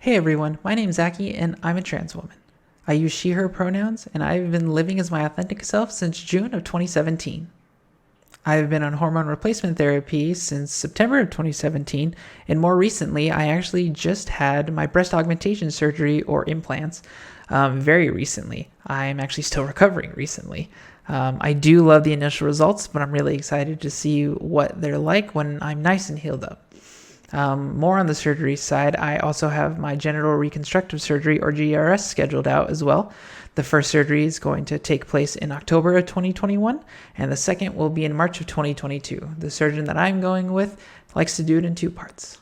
Hey everyone, my name's Zaki and I'm a trans woman. I use she, her pronouns, and I've been living as my authentic self since June of 2017. I've been on hormone replacement therapy since September of 2017, and more recently, I actually just had my breast augmentation surgery or implants very recently. I'm actually still recovering recently. I do love the initial results, but I'm really excited to see what they're like when I'm nice and healed up. More on the surgery side, I also have my genital reconstructive surgery or GRS scheduled out as well. The first surgery is going to take place in October of 2021, and the second will be in March of 2022. The surgeon that I'm going with likes to do it in two parts.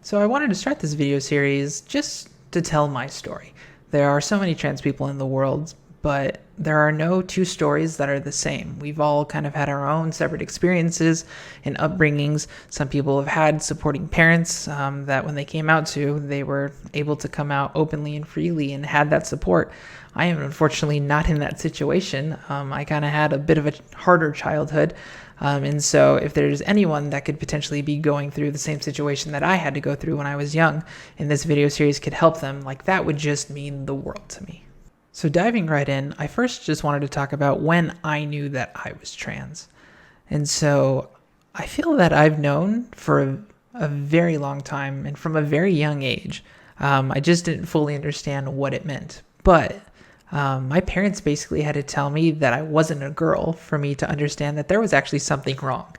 So I wanted to start this video series just to tell my story. There are so many trans people in the world, but there are no two stories that are the same. We've all kind of had our own separate experiences and upbringings. Some people have had supporting parents that when they came out to, they were able to come out openly and freely and had that support. I am unfortunately not in that situation. I kind of had a bit of a harder childhood. And so if there's anyone that could potentially be going through the same situation that I had to go through when I was young, and this video series could help them, like that would just mean the world to me. So diving right in, I first just wanted to talk about when I knew that I was trans. And so I feel that I've known for a very long time and from a very young age. I just didn't fully understand what it meant. But my parents basically had to tell me that I wasn't a girl for me to understand that there was actually something wrong.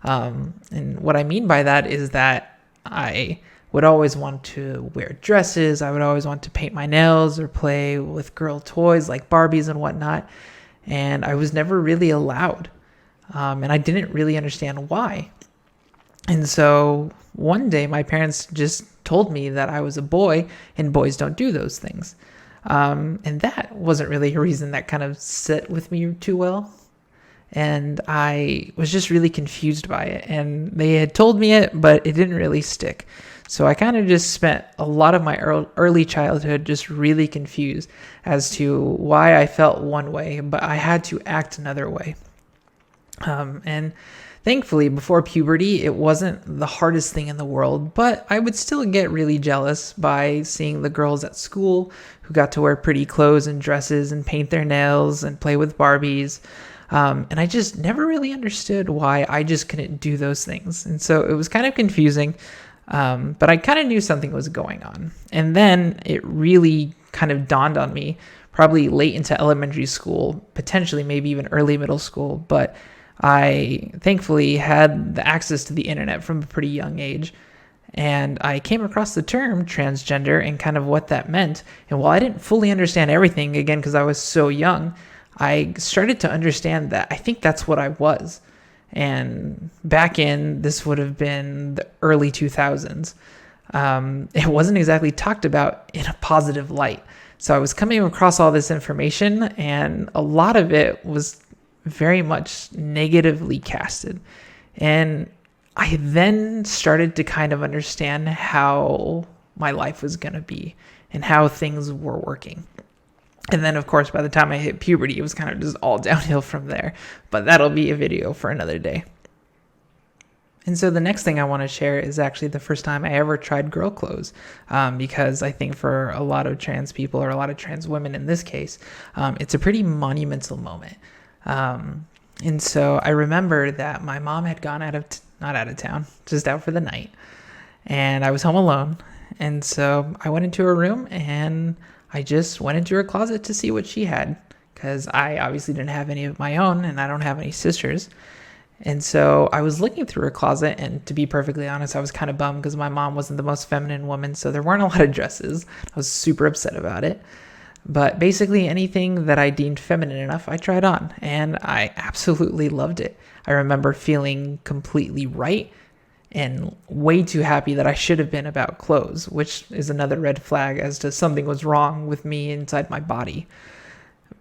And what I mean by that is that I would always want to wear dresses. I would always want to paint my nails or play with girl toys like Barbies and whatnot. And I was never really allowed. And I didn't really understand why. And so one day my parents just told me that I was a boy and boys don't do those things. And that wasn't really a reason that kind of sit with me too well. And I was just really confused by it. And they had told me it, but it didn't really stick. So I kind of just spent a lot of my early childhood just really confused as to why I felt one way, but I had to act another way. And thankfully, before puberty, it wasn't the hardest thing in the world, but I would still get really jealous by seeing the girls at school who got to wear pretty clothes and dresses and paint their nails and play with Barbies. And I just never really understood why I just couldn't do those things. And so it was kind of confusing. But I kind of knew something was going on. And then it really kind of dawned on me, probably late into elementary school, potentially maybe even early middle school. But I thankfully had the access to the internet from a pretty young age. And I came across the term transgender and kind of what that meant. And while I didn't fully understand everything, again, because I was so young, I started to understand that I think that's what I was. And back in, this would have been the early 2000s. It wasn't exactly talked about in a positive light. So I was coming across all this information, and a lot of it was very much negatively casted. And I then started to kind of understand how my life was going to be and how things were working. And then, of course, by the time I hit puberty, it was kind of just all downhill from there. But that'll be a video for another day. And so the next thing I want to share is actually the first time I ever tried girl clothes. Because I think for a lot of trans people, or a lot of trans women in this case, it's a pretty monumental moment. And so I remember that my mom had gone not out of town, just out for the night. And I was home alone. And so I went into her room and I just went into her closet to see what she had, because I obviously didn't have any of my own and I don't have any sisters. And so I was looking through her closet, and to be perfectly honest, I was kind of bummed because my mom wasn't the most feminine woman, so there weren't a lot of dresses. I was super upset about it. But basically anything that I deemed feminine enough, I tried on, and I absolutely loved it. I remember feeling completely right and way too happy that I should have been about clothes, which is another red flag as to something was wrong with me inside my body.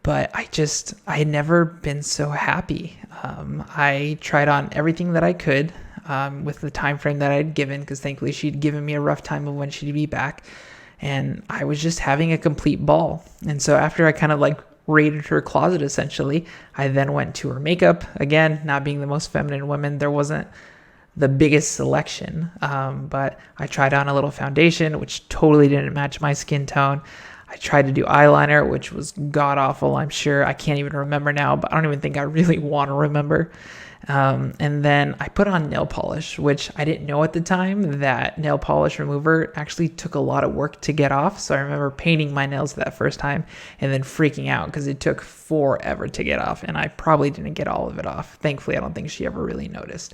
But I had never been so happy. I tried on everything that I could with the time frame that I'd given, because thankfully she'd given me a rough time of when she'd be back. And I was just having a complete ball. And so after I kind of like raided her closet, essentially, I then went to her makeup. Again, not being the most feminine woman, there wasn't the biggest selection. But I tried on a little foundation, which totally didn't match my skin tone. I tried to do eyeliner, which was god awful, I'm sure. I can't even remember now, but I don't even think I really want to remember. And then I put on nail polish, which I didn't know at the time that nail polish remover actually took a lot of work to get off. So I remember painting my nails that first time and then freaking out because it took forever to get off. And I probably didn't get all of it off. Thankfully, I don't think she ever really noticed.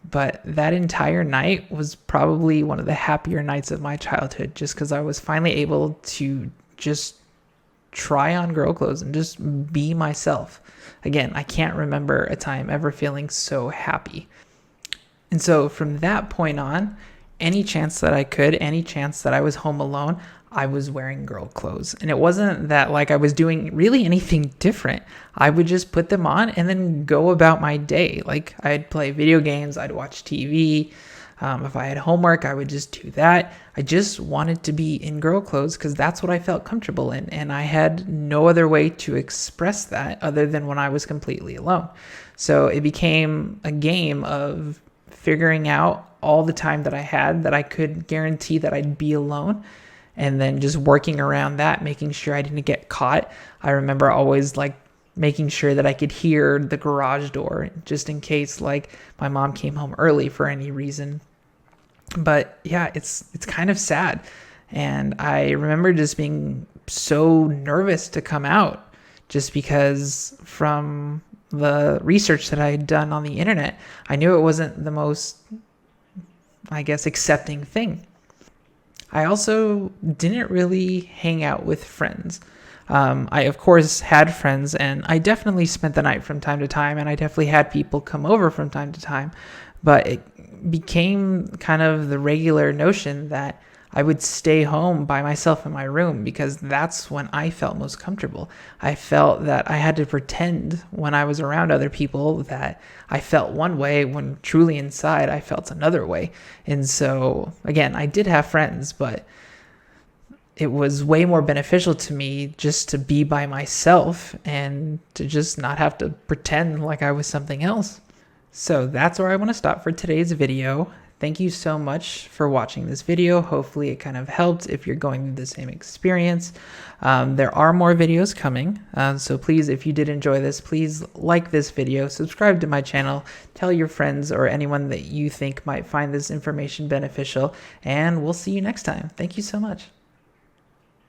But that entire night was probably one of the happier nights of my childhood, just because I was finally able to just try on girl clothes and just be myself. Again, I can't remember a time ever feeling so happy. And so from that point on, any chance that I could, any chance that I was home alone, I was wearing girl clothes. And it wasn't that like I was doing really anything different. I would just put them on and then go about my day. Like I'd play video games, I'd watch TV. If I had homework, I would just do that. I just wanted to be in girl clothes because that's what I felt comfortable in. And I had no other way to express that other than when I was completely alone. So it became a game of figuring out all the time that I had that I could guarantee that I'd be alone. And then just working around that, making sure I didn't get caught. I remember always like making sure that I could hear the garage door just in case like my mom came home early for any reason. But yeah, it's kind of sad. And I remember just being so nervous to come out just because from the research that I had done on the internet, I knew it wasn't the most, I guess, accepting thing. I also didn't really hang out with friends. I, of course, had friends, and I definitely spent the night from time to time, and I definitely had people come over from time to time. But it became kind of the regular notion that I would stay home by myself in my room because that's when I felt most comfortable. I felt that I had to pretend when I was around other people that I felt one way when truly inside I felt another way. And so, again, I did have friends, but it was way more beneficial to me just to be by myself and to just not have to pretend like I was something else. So that's where I want to stop for today's video. Thank you so much for watching this video. Hopefully it kind of helped if you're going through the same experience. There are more videos coming. So please, if you did enjoy this, please like this video, subscribe to my channel, tell your friends or anyone that you think might find this information beneficial, and we'll see you next time. Thank you so much.